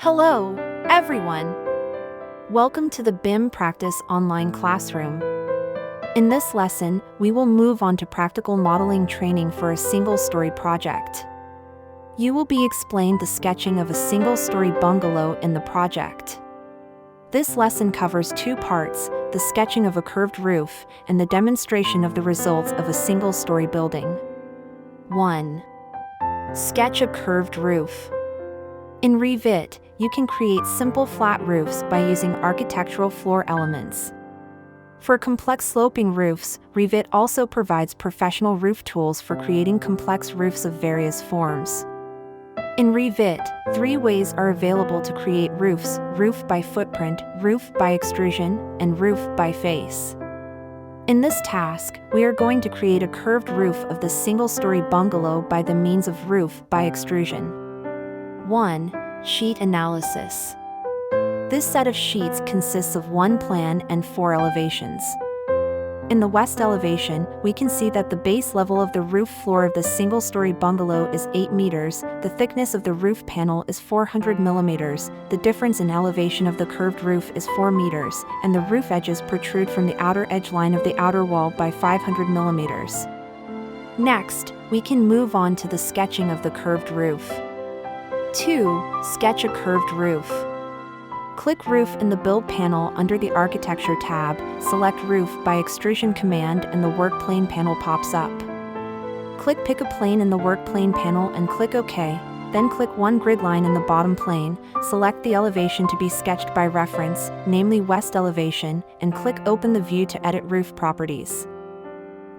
Hello, everyone. Welcome to the BIM Practice Online Classroom. In this lesson, we will move on to practical modeling training for a single-story project. You will be explained the sketching of a single-story bungalow in the project. This lesson covers two parts, the sketching of a curved roof and the demonstration of the results of a single-story building. 1. Sketch a curved roof. In Revit, you can create simple flat roofs by using architectural floor elements. For complex sloping roofs, Revit also provides professional roof tools for creating complex roofs of various forms. In Revit, 3 ways are available to create roofs: roof by footprint, roof by extrusion, and roof by face. In this task, we are going to create a curved roof of the single-story bungalow by the means of roof by extrusion. 1. Sheet analysis. This set of sheets consists of 1 plan and 4 elevations. In the west elevation, we can see that the base level of the roof floor of the single-story bungalow is 8 meters, the thickness of the roof panel is 400 millimeters, the difference in elevation of the curved roof is 4 meters, and the roof edges protrude from the outer edge line of the outer wall by 500 millimeters. Next, we can move on to the sketching of the curved roof. 2. Sketch a curved roof. Click Roof in the Build panel under the Architecture tab, select Roof by Extrusion command and the Work Plane panel pops up. Click Pick a Plane in the Work Plane panel and click OK, then click one grid line in the bottom plane, select the elevation to be sketched by reference, namely West elevation, and click Open the view to edit roof properties.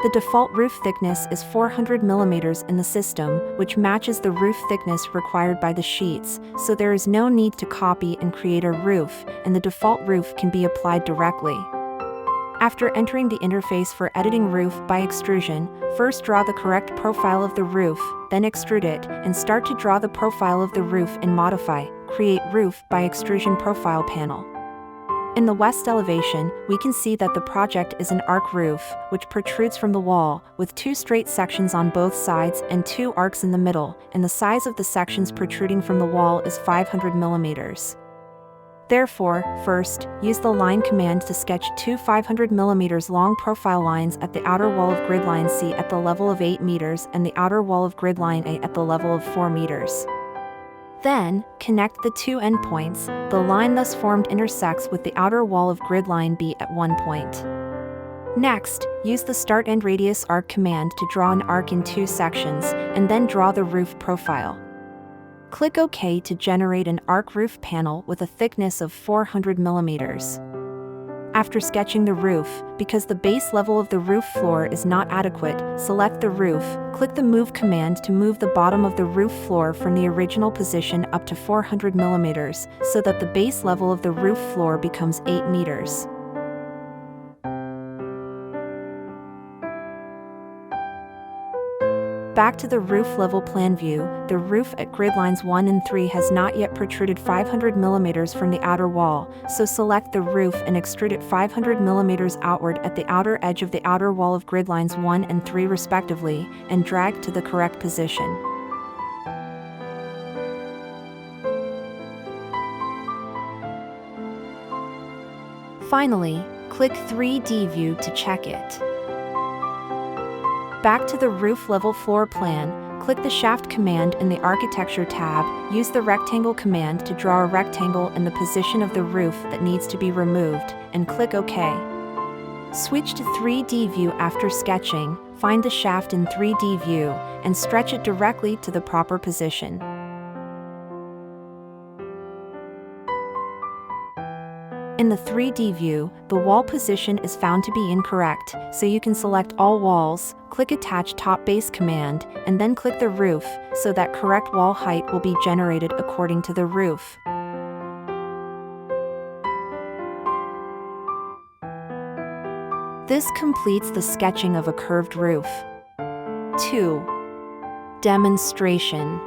The default roof thickness is 400 millimeters in the system, which matches the roof thickness required by the sheets, so there is no need to copy and create a roof, and the default roof can be applied directly. After entering the interface for editing roof by extrusion, first draw the correct profile of the roof, then extrude it, and start to draw the profile of the roof and modify, create Roof by Extrusion Profile panel. In the west elevation, we can see that the project is an arc roof, which protrudes from the wall, with 2 straight sections on both sides and 2 arcs in the middle, and the size of the sections protruding from the wall is 500 millimeters. Therefore, first, use the Line command to sketch 2 500 millimeters long profile lines at the outer wall of grid line C at the level of 8 meters and the outer wall of grid line A at the level of 4 meters. Then, connect the 2 endpoints. The line thus formed intersects with the outer wall of grid line B at one point. Next, use the Start End Radius Arc command to draw an arc in 2 sections, and then draw the roof profile. Click OK to generate an arc roof panel with a thickness of 400 millimeters. After sketching the roof, because the base level of the roof floor is not adequate, select the roof, click the Move command to move the bottom of the roof floor from the original position up to 400 millimeters, so that the base level of the roof floor becomes 8 meters. Back to the roof level plan view, the roof at grid lines 1 and 3 has not yet protruded 500 millimeters from the outer wall, so select the roof and extrude it 500 millimeters outward at the outer edge of the outer wall of grid lines 1 and 3 respectively, and drag to the correct position. Finally, click 3D view to check it. Back to the roof level floor plan, click the Shaft command in the Architecture tab, use the Rectangle command to draw a rectangle in the position of the roof that needs to be removed, and click OK. Switch to 3D view after sketching, find the shaft in 3D view, and stretch it directly to the proper position. In the 3D view, the wall position is found to be incorrect, so you can select all walls, click Attach Top Base command, and then click the roof, so that correct wall height will be generated according to the roof. This completes the sketching of a curved roof. 2. Demonstration.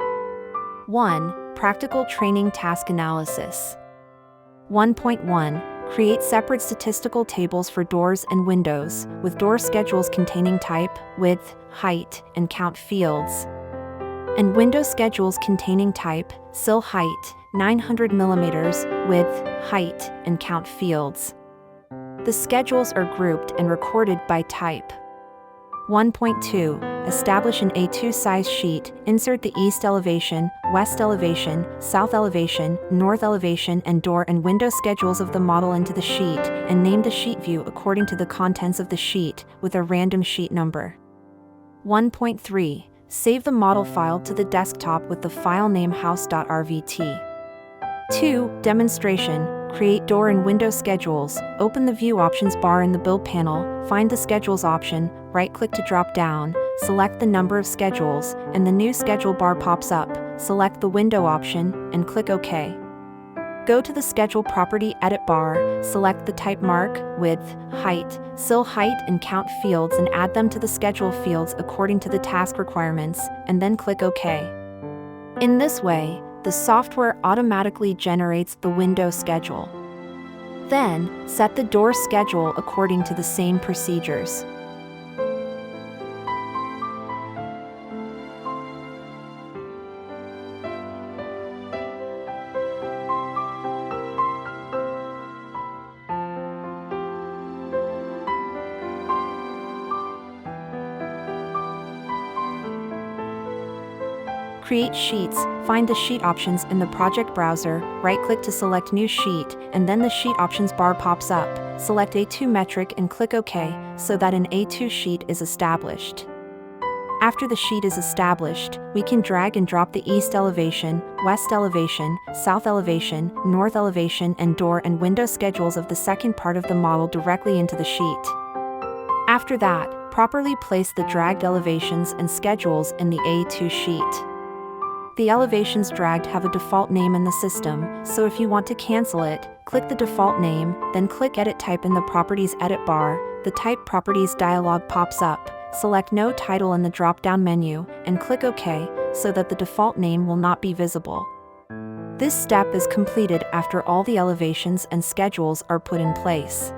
1. Practical training task analysis. 1.1. Create separate statistical tables for doors and windows, with door schedules containing type, width, height, and count fields. and window schedules containing type, sill height, 900 millimeters, width, height, and count fields. The schedules are grouped and recorded by type. 1.2. Establish an A2 size sheet. Insert the east elevation, west elevation, south elevation, north elevation, and door and window schedules of the model into the sheet, and name the sheet view according to the contents of the sheet, with a random sheet number. 1.3. Save the model file to the desktop with the file name house.rvt. 2. Demonstration. Create door and window schedules. Open the View Options bar in the Build panel, find the Schedules option, right-click to drop down, select the number of schedules, and the new schedule bar pops up. Select the Window option, and click OK. Go to the Schedule Property Edit bar, select the type mark, width, height, sill height, and count fields and add them to the schedule fields according to the task requirements, and then click OK. In this way, the software automatically generates the window schedule. Then, set the door schedule according to the same procedures. Create sheets. Find the sheet options in the project browser, right-click to select New Sheet, and then the Sheet Options bar pops up. Select A2 metric and click OK, so that an A2 sheet is established. After the sheet is established, we can drag and drop the east elevation, west elevation, south elevation, north elevation, and door and window schedules of the second part of the model directly into the sheet. After that, properly place the dragged elevations and schedules in the A2 sheet. The elevations dragged have a default name in the system, so if you want to cancel it, click the default name, then click Edit Type in the Properties Edit bar. The Type Properties dialog pops up. Select No Title in the drop-down menu, and click OK, so that the default name will not be visible. This step is completed after all the elevations and schedules are put in place.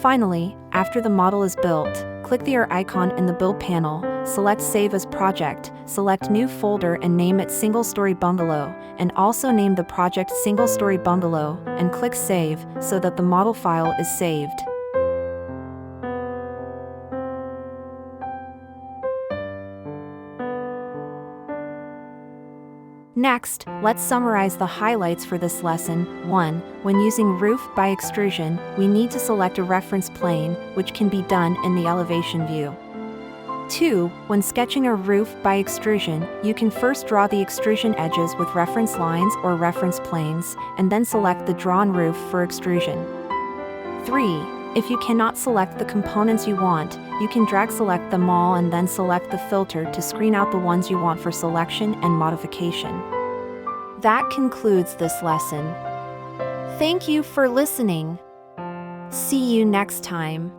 Finally, after the model is built, click the R icon in the Build panel, select Save as Project, select New Folder and name it Single Story Bungalow, and also name the project Single Story Bungalow, and click Save, so that the model file is saved. Next, let's summarize the highlights for this lesson. 1. When using roof by extrusion, we need to select a reference plane, which can be done in the elevation view. 2. When sketching a roof by extrusion, you can first draw the extrusion edges with reference lines or reference planes, and then select the drawn roof for extrusion. 3. If you cannot select the components you want, you can drag select them all and then select the filter to screen out the ones you want for selection and modification. That concludes this lesson. Thank you for listening. See you next time.